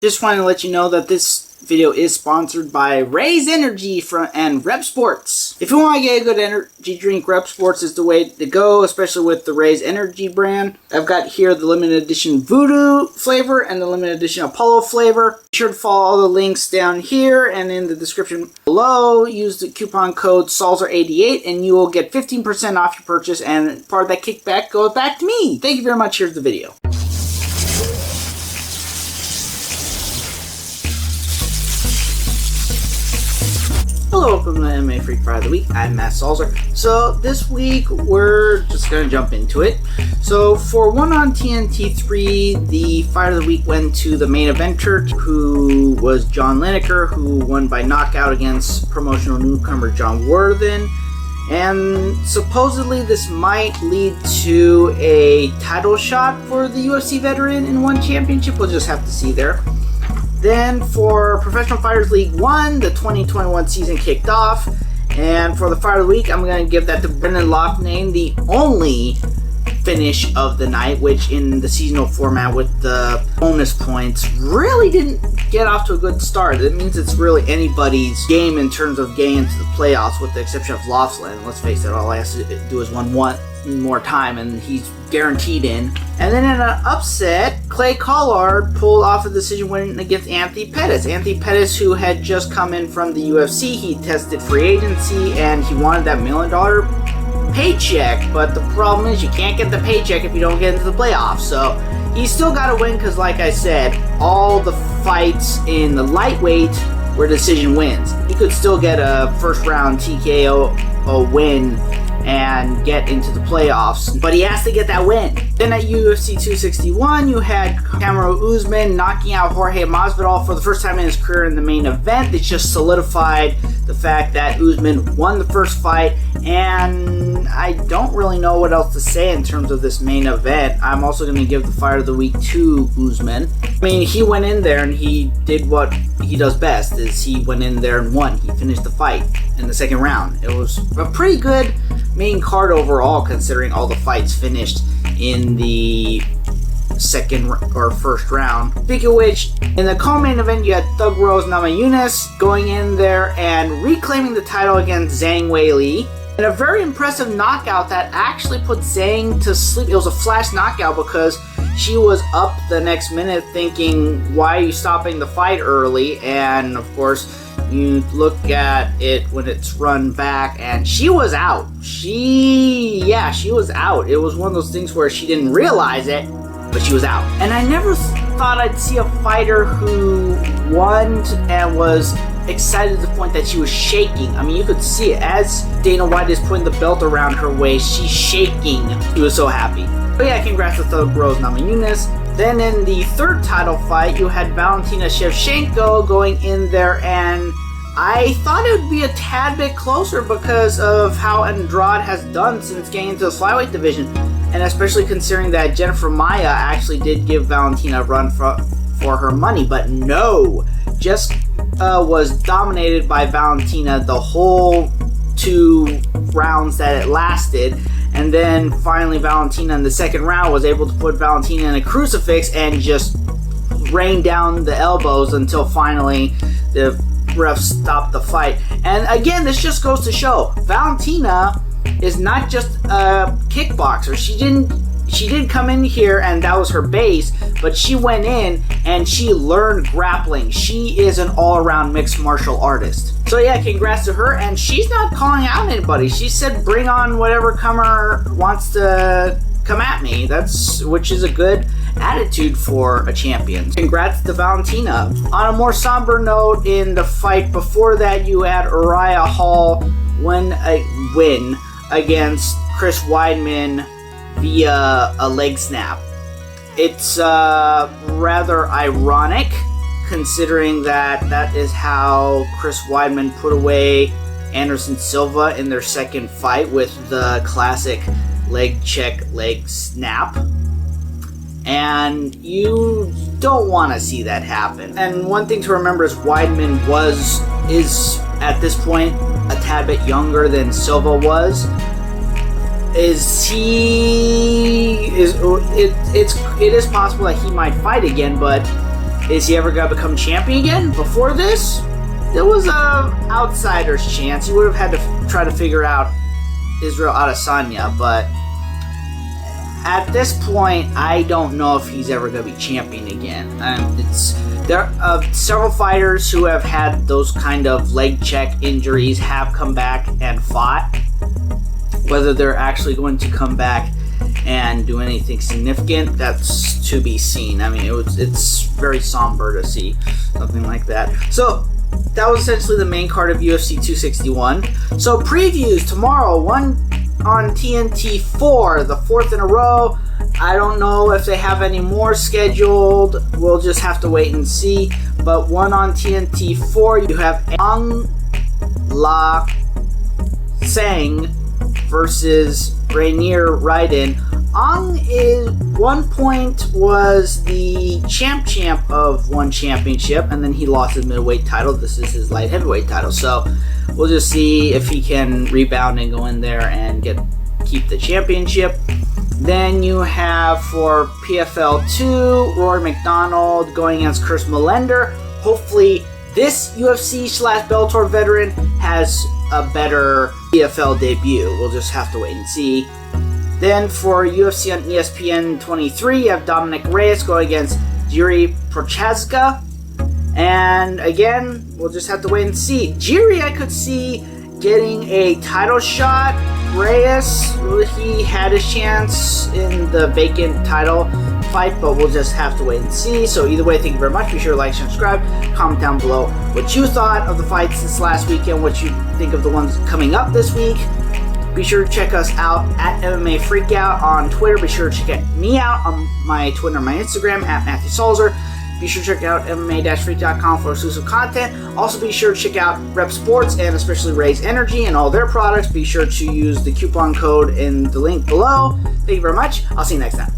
Just wanted to let you know that this video is sponsored by Raise Energy and Rep Sports. If you want to get a good energy drink, Rep Sports is the way to go, especially with the Raise Energy brand. I've got here the limited edition Voodoo flavor and the limited edition Apollo flavor. Be sure to follow all the links down here and in the description below. Use the coupon code SALZER88 and you will get 15% off your purchase, and part of that kickback goes back to me. Thank you very much. Here's the video. Hello, welcome to the MMA Freak Friday of the Week. I'm Matt Salzer. So this week we're just going to jump into it. So for one on TNT 3, the fight of the week went to the main eventer, who was John Lineker, who won by knockout against promotional newcomer John Worthen. And supposedly this might lead to a title shot for the UFC veteran in one championship. We'll just have to see there. Then for Professional Fighters League 1, the 2021 season kicked off. And for the Fight of the Week, I'm going to give that to Loughnane, the only finish of the night, which in the seasonal format with the bonus points really didn't get off to a good start. It means it's really anybody's game in terms of getting into the playoffs, with the exception of Loughnane. Let's face it, all I have to do is one more time and he's guaranteed in. And then in an upset, Clay Collard pulled off a decision win against Anthony Pettis. Anthony Pettis, who had just come in from the UFC, he tested free agency and he wanted that $1 million paycheck, but the problem is you can't get the paycheck if you don't get into the playoffs. So he still got to win because, like I said, all the fights in the lightweight were decision wins. He could still get a first round TKO win and get into the playoffs, but he has to get that win. Then at UFC 261, you had Kamaru Usman knocking out Jorge Mosbitol for the first time in his career in the main event. It just solidified the fact that Uzman won the first fight, and I don't really know what else to say in terms of this main event. I'm also going to give the fight of the week to Uzman. I mean, he went in there and he did what he does best, is he went in there and won. He finished the fight in the second round. It was a pretty good main card overall, considering all the fights finished in the second or first round. Speaking of which, in the co-main event, you had Thug Rose Namajunas going in there and reclaiming the title against Zhang Weili in a very impressive knockout that actually put Zhang to sleep. It was a flash knockout because she was up the next minute thinking, why are you stopping the fight early? And of course, you look at it when it's run back and she was out. She was out. It was one of those things where she didn't realize it, but she was out. And I never thought I'd see a fighter who won and was excited to the point that she was shaking. I mean, you could see it. As Dana White is putting the belt around her waist, she's shaking. She was so happy. But yeah, congrats to Thug Rose Namajunas. Then in the third title fight, you had Valentina Shevchenko going in there, and I thought it would be a tad bit closer because of how Andrade has done since getting into the flyweight division, and especially considering that Jennifer Maia actually did give Valentina a run for her money, but no, just was dominated by Valentina the whole 2 rounds that it lasted. And then finally Valentina in the second round was able to put Valentina in a crucifix and just rain down the elbows until finally the ref stopped the fight. And again, this just goes to show Valentina is not just a kickboxer. She did come in here and that was her base, but she went in and she learned grappling. She is an all-around mixed martial artist. So yeah, congrats to her, and she's not calling out anybody. She said, bring on whatever comer wants to come at me. Which is a good attitude for a champion. Congrats to Valentina. On a more somber note, in the fight before that, you had Uriah Hall win against Chris Weidman via a leg snap. It's rather ironic, considering that is how Chris Weidman put away Anderson Silva in their second fight, with the classic leg check, leg snap. And you don't want to see that happen. And one thing to remember is Weidman is at this point a tad bit younger than Silva was. It is possible that he might fight again, but Is he ever going to become champion again? Before this, there was a outsider's chance. He would have had to try to figure out Israel Adesanya, but at this point, I don't know if he's ever going to be champion again. There are several fighters who have had those kind of leg check injuries have come back and fought. Whether they're actually going to come back and do anything significant, that's to be seen. I mean, it's very somber to see something like that. So that was essentially the main card of UFC 261. So previews tomorrow, one on TNT 4, the 4th in a row. I don't know if they have any more scheduled. We'll just have to wait and see. But one on TNT 4, you have Loughnane versus Rainier Ryden. Is one point was the champ of one championship, and then he lost his middleweight title. This is his light heavyweight title. So we'll just see if he can rebound and go in there and keep the championship. Then you have for PFL 2, Rory McDonald going against Chris Melender. Hopefully this UFC/Bellator veteran has a better PFL debut. We'll just have to wait and see. Then for UFC on ESPN 23, you have Dominic Reyes going against Jiri Prochazka. And again, we'll just have to wait and see. Jiri, I could see getting a title shot. Reyes, he had his chance in the vacant title fight, but we'll just have to wait and see. So either way, thank you very much. Be sure to like, share, subscribe. Comment down below what you thought of the fights this last weekend, what you think of the ones coming up this week. Be sure to check us out at MMA Freakout on Twitter. Be sure to check me out on my Twitter and my Instagram at Matthew Salzer. Be sure to check out MMA-Freak.com for exclusive content. Also be sure to check out Rep Sports and especially Raise Energy and all their products. Be sure to use the coupon code in the link below. Thank you very much. I'll see you next time.